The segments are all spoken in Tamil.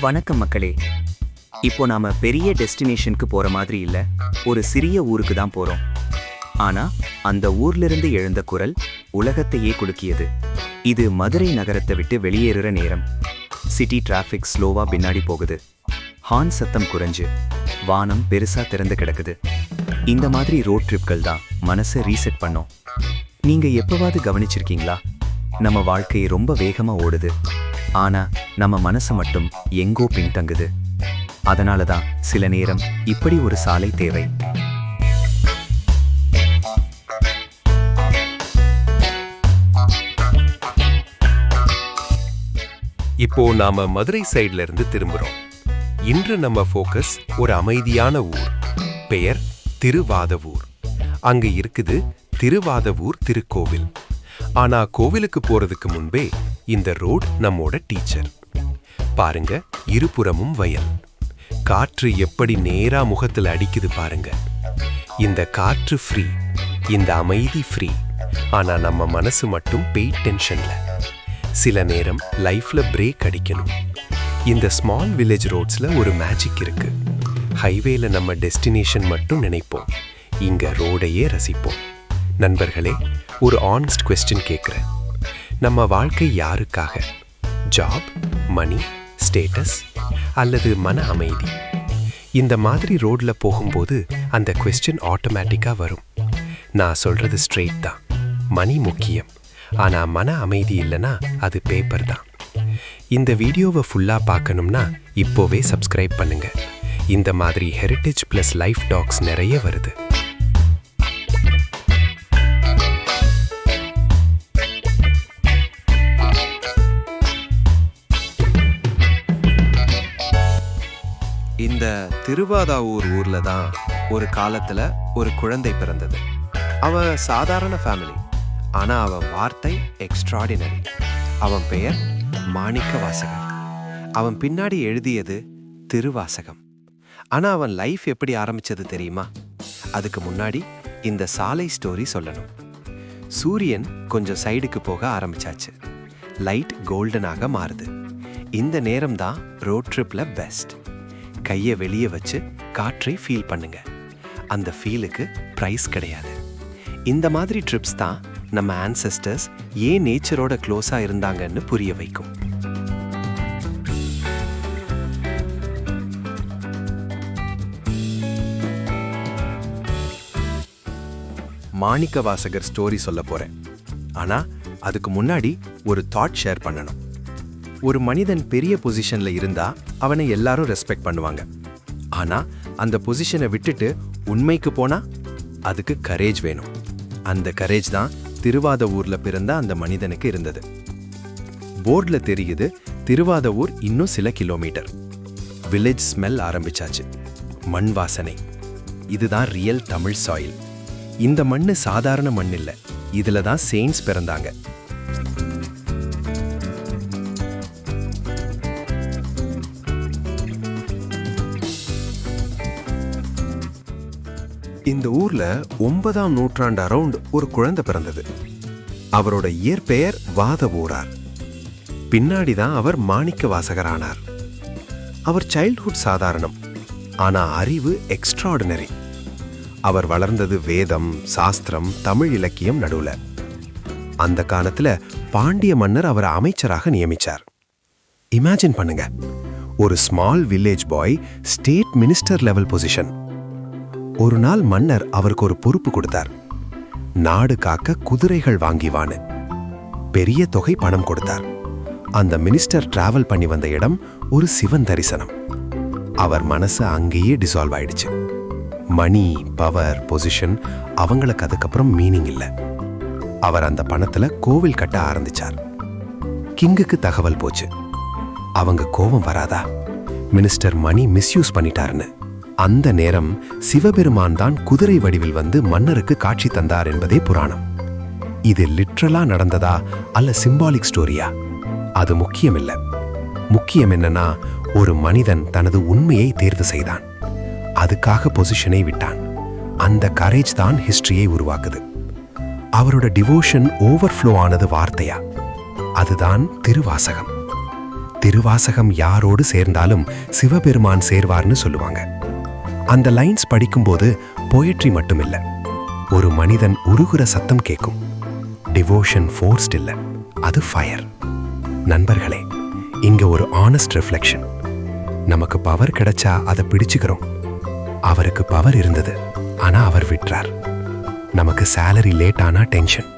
வணக்கம் மக்களே. இப்போ நாம பெரிய டெஸ்டினேஷனுக்கு போற மாதிரி இல்ல, ஒரு சிறிய ஊருக்கு தான் போறோம். ஆனா அந்த ஊர்லிருந்து எழுந்த குரல் உலகத்தையே குலுக்கியது. இது மதுரை நகரத்தை விட்டு வெளியேறுற நேரம். சிட்டி டிராஃபிக் ஸ்லோவா பின்னாடி போகுது. ஹார்ன் சத்தம் குறைஞ்சு வானம் பெருசா திறந்து கிடக்குது. இந்த மாதிரி ரோட் ட்ரிப்கள் தான் மனசை ரீசெட் பண்ணோம். நீங்க எப்பவாவது கவனிச்சிருக்கீங்களா? நம்ம வாழ்க்கை ரொம்ப வேகமா ஓடுது, ஆனா நம்ம மனசு மட்டும் எங்கோ பின்தங்குது. அதனாலதான் சில நேரம் இப்படி ஒரு சாலை தேவை. இப்போ நாம மதுரை சைடுல இருந்து திரும்புறோம். இன்று நம்ம ஃபோக்கஸ் ஒரு அமைதியான ஊர், பெயர் திருவாதவூர். அங்க இருக்குது திருவாதவூர் திருக்கோவில். ஆனா கோவிலுக்கு போறதுக்கு முன்பே இந்த ரோட் நம்மோட டீச்சர். பாருங்க, இருபுறமும் வயல். காற்று எப்படி நேரா முகத்துல அடிக்குது பாருங்க. இந்த காற்று ஃப்ரீ, இந்த அமைதி ஃப்ரீ. ஆனா நம்ம மனசு மட்டும் பெய் டென்ஷன்ல. சில நேரம் லைஃப்ல பிரேக் அடிக்கணும். இந்த ஸ்மால் வில்லேஜ் ரோட்ஸ்ல ஒரு மேஜிக் இருக்கு. ஹைவேல நம்ம டெஸ்டினேஷன் மட்டும் நினைப்போம், இங்க ரோடையே ரசிப்போம். நண்பர்களே, ஒரு ஆனஸ்ட் குவெஸ்டின் கேட்குறேன். நம்ம வாழ்க்கை யாருக்காக? ஜாப், மணி, ஸ்டேட்டஸ் அல்லது மன அமைதி? இந்த மாதிரி ரோட்ல போகும்போது அந்த குவெஸ்டின் ஆட்டோமேட்டிக்காக வரும். நான் சொல்றது ஸ்ட்ரெயிட் தான். மணி முக்கியம், ஆனால் மன அமைதி இல்லைன்னா அது பேப்பர் தான். இந்த வீடியோவை ஃபுல்லாக பார்க்கணும்னா இப்போவே சப்ஸ்கிரைப் பண்ணுங்க. இந்த மாதிரி ஹெரிட்டேஜ் ப்ளஸ் லைஃப் டாக்ஸ் நிறைய வருது. இந்த திருவாதாவூர் ஊர்ல தான் ஒரு காலத்துல ஒரு குழந்தை பிறந்தது. அவன் சாதாரண ஃபேமிலி, ஆனா அவன் வார்த்தை எக்ஸ்ட்ராடினரி. அவன் பெயர் மாணிக்கவாசகர். அவன் பின்னாடி எழுதியது திருவாசகம். ஆனா அவன் லைஃப் எப்படி ஆரம்பிச்சது தெரியுமா? அதுக்கு முன்னாடி இந்த சாலை ஸ்டோரி சொல்லணும். சூரியன் கொஞ்சம் சைடுக்கு போக ஆரம்பிச்சாச்சு. லைட் கோல்டனாக மாறுது. இந்த நேரம் தான் ரோட் ட்ரிப்ல பெஸ்ட். கையை வெளியே வச்சு காற்றை ஃபீல் பண்ணுங்க. அந்த ஃபீலுக்கு ப்ரைஸ் கிடையாது. இந்த மாதிரி ட்ரிப்ஸ் தான் நம்ம ஆன்செஸ்டர்ஸ் ஏன் நேச்சரோட க்ளோஸா இருந்தாங்கன்னு புரிய வைக்கும். மாணிக்கவாசகர் ஸ்டோரி சொல்ல போறேன். ஆனா அதுக்கு முன்னாடி ஒரு தாட் ஷேர் பண்ணணும். ஒரு மனிதன் பெரிய பொசிஷன்ல இருந்தா அவனை எல்லாரும் ரெஸ்பெக்ட் பண்ணுவாங்க. ஆனா அந்த பொசிஷனை விட்டுட்டு உண்மைக்கு போனா அதுக்கு கரேஜ் வேணும். அந்த கரேஜ் தான் திருவாதவூர்ல பிறந்த அந்த மனிதனுக்கு இருந்தது. போர்ட்ல தெரியுது திருவாதவூர் இன்னும் சில கிலோமீட்டர். வில்லேஜ் ஸ்மெல் ஆரம்பிச்சாச்சு. மண் வாசனை. இதுதான் ரியல் தமிழ் சாயில். இந்த மண்ணு சாதாரண மண் இல்ல, இதுல தான் செயின்ஸ் பிறந்தாங்க. இந்த ஊர்ல 9ஆம் நூற்றாண்டு அரவுண்ட் ஒரு குழந்தை பிறந்தது. அவரோட இயற்பெயர் வாதவூரார். பின்னாடிதான் அவர் மாணிக்க வாசகரானார். அவர் சைல்ட்ஹுட் சாதாரணம், ஆனா அறிவு எக்ஸ்ட்ராடினரி. அவர் வளர்ந்தது வேதம், சாஸ்திரம், தமிழ் இலக்கியம் நடுவுல. அந்த காலத்துல பாண்டிய மன்னர் அவரை அமைச்சராக நியமிச்சார். இமேஜின் பண்ணுங்க, ஒரு ஸ்மால் வில்லேஜ் பாய் ஸ்டேட் மினிஸ்டர் லெவல் பொசிஷன். ஒரு நாள் மன்னர் அவருக்கு ஒரு பொறுப்பு கொடுத்தார். நாடு காக்க குதிரைகள் வாங்கிவான்னு பெரிய தொகை பணம் கொடுத்தார். அந்த மினிஸ்டர் டிராவல் பண்ணி வந்த இடம் ஒரு சிவன் தரிசனம். அவர் மனசு அங்கேயே டிசால்வ் ஆயிடுச்சு. மணி, பவர், பொசிஷன் அவங்களுக்கு அதுக்கப்புறம் மீனிங் இல்லை. அவர் அந்த பணத்துல கோவில் கட்ட ஆரம்பிச்சார். கிங்குக்கு தகவல் போச்சு. அவங்க கோபம் வராதா? மினிஸ்டர் மணி மிஸ்யூஸ் பண்ணிட்டாருன்னு. அந்த நேரம் சிவபெருமான் தான் குதிரை வடிவில் வந்து மன்னருக்கு காட்சி தந்தார் என்பதே புராணம். இது லிட்ரலா நடந்ததா அல்ல சிம்பாலிக் ஸ்டோரியா? அது முக்கியம் இல்ல. முக்கியம் என்னன்னா, ஒரு மனிதன் தனது உண்மையை தேர்வு செய்தான். அதுக்காக பொசிஷனை விட்டான். அந்த கரேஜ் தான் ஹிஸ்டரியை உருவாக்குது. அவரோட டிவோஷன் ஓவர்ஃப்ளோ ஆனது வார்த்தையா? அதுதான் திருவாசகம். திருவாசகம் யாரோடு சேர்ந்தாலும் சிவபெருமான் சேர்வார்னு சொல்லுவாங்க. அந்த லைன்ஸ் படிக்கும்போது போயட்ரி மட்டும் இல்ல, ஒரு மனிதன் உருகுற சத்தம் கேட்கும். டிவோஷன் ஃபோர்ஸ்ட் இல்ல, அது ஃபயர். நண்பர்களே, இங்க ஒரு ஆனஸ்ட் ரிஃப்ளெக்ஷன். நமக்கு பவர் கிடைச்சா அதை பிடிச்சுக்கிறோம். அவருக்கு பவர் இருந்தது, ஆனா அவர் விட்டுறார். நமக்கு சேலரி லேட் ஆனா டென்ஷன்,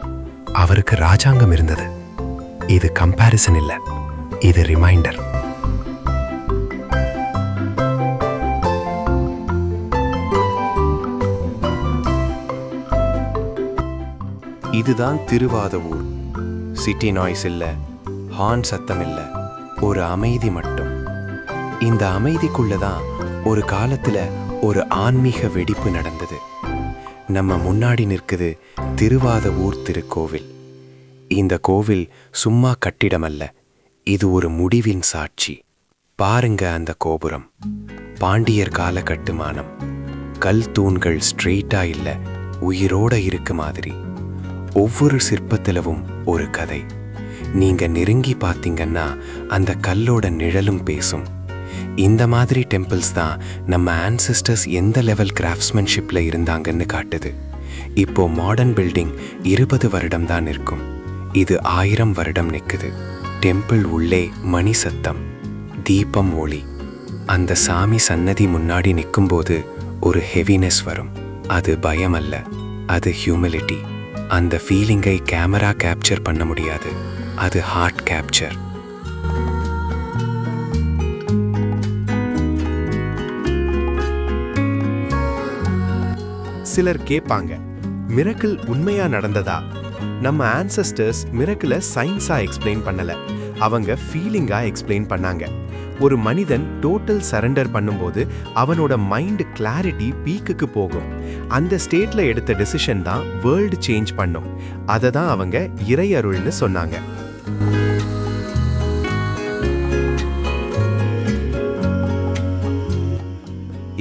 அவருக்கு ராஜாங்கம் இருந்தது. இது கம்பேரிசன் இல்ல, இது ரிமைண்டர். இதுதான் திருவாதவூர். சிட்டி நாய்ஸ் இல்ல, ஹார்ன் சத்தம் இல்ல, ஒரு அமைதி மட்டும். இந்த அமைதிக்குள்ளதான் ஒரு காலத்துல ஒரு ஆன்மீக வெடிப்பு நடந்தது. நம்ம முன்னாடி நிற்குது திருவாதவூர் திருக்கோவில். இந்த கோவில் சும்மா கட்டிடமல்ல, இது ஒரு முடிவின் சாட்சி. பாருங்க அந்த கோபுரம், பாண்டியர் கால கட்டுமானம். கல் தூண்கள் ஸ்ட்ரெயிட்டா இல்ல, உயிரோட இருக்கு மாதிரி. ஒவ்வொரு சிற்பத்திலவும் ஒரு கதை. நீங்க நெருங்கி பார்த்தீங்கன்னா அந்த கல்லோட நிழலும் பேசும். இந்த மாதிரி டெம்பிள்ஸ் தான் நம்ம ஆன்செஸ்டர்ஸ் எந்த லெவல் கிராஃப்ட்ஸ்மேன்ஷிப்ல இருந்தாங்கன்னு காட்டுது. இப்போ மாடர்ன் பில்டிங் 20 வருடம் தான் இருக்கும், இது 1000 வருடம் நிற்குது. டெம்பிள் உள்ளே மணி சத்தம், தீபம் ஒளி. அந்த சாமி சன்னதி முன்னாடி நிற்கும்போது ஒரு ஹெவினஸ் வரும். அது பயம் அல்ல, அது ஹியூமிலிட்டி. அந்த ஃபீலிங்கை கேமரா கேப்சர் பண்ண முடியாது, அது ஹார்ட் கேப்சர். சிலர் கேட்பாங்க, மிரக்கிள் உண்மையா நடந்ததா? நம்ம ஆன்செஸ்டர்ஸ் மிரக்கிளை சயின்ஸா எக்ஸ்பிளைன் பண்ணல, அவங்க ஃபீலிங்கா எக்ஸ்பிளைன் பண்ணாங்க. ஒரு மனிதன் டோட்டல் சரண்டர் பண்ணும்போது அவனோட மைண்ட் கிளாரிட்டி பீக்குக்கு போகும். அந்த ஸ்டேட்ல எடுத்த டெசிஷன் தான் வேர்ல்டு சேஞ்ச் பண்ணும். அதை தான் அவங்க இறை அருள்னு சொன்னாங்க.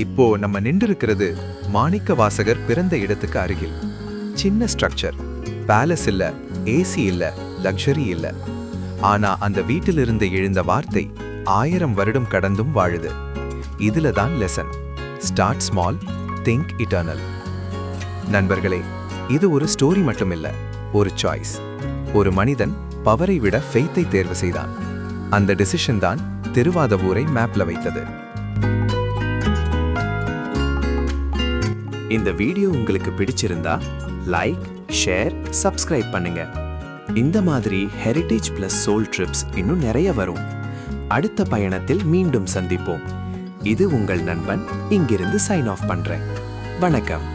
இப்போ நம்ம நின்றிருக்கிறது மாணிக்க வாசகர் பிறந்த இடத்துக்கு அருகில். சின்ன ஸ்ட்ரக்சர், பேலஸ் இல்ல, ஏசி இல்ல, லக்ஸரி இல்ல. ஆனா அந்த வீட்டிலிருந்து எழுந்த வார்த்தை 1000 வருடம் கடந்தும் வாழுது. இதுல தான் lesson. Start small, think eternal. நண்பர்களே, இது ஒரு ஸ்டோரி மட்டும் இல்ல, ஒரு சாய்ஸ். ஒரு மனிதன் பவரை விட ஃபெய்த்தை தேர்வு செய்தான். அந்த டிசிஷன் தான் திருவாதவூரை மேப்ல வைத்தது. இந்த வீடியோ உங்களுக்கு பிடிச்சிருந்தா லைக், ஷேர், சப்ஸ்கிரைப் பண்ணுங்க. இந்த மாதிரி ஹெரிடேஜ் பிளஸ் சோல் ட்ரிப்ஸ் இன்னும் நிறைய வரும். அடுத்த பயணத்தில் மீண்டும் சந்திப்போம். இது உங்கள் நண்பன். இங்கிருந்து சைன் ஆஃப் பண்றேன். வணக்கம்.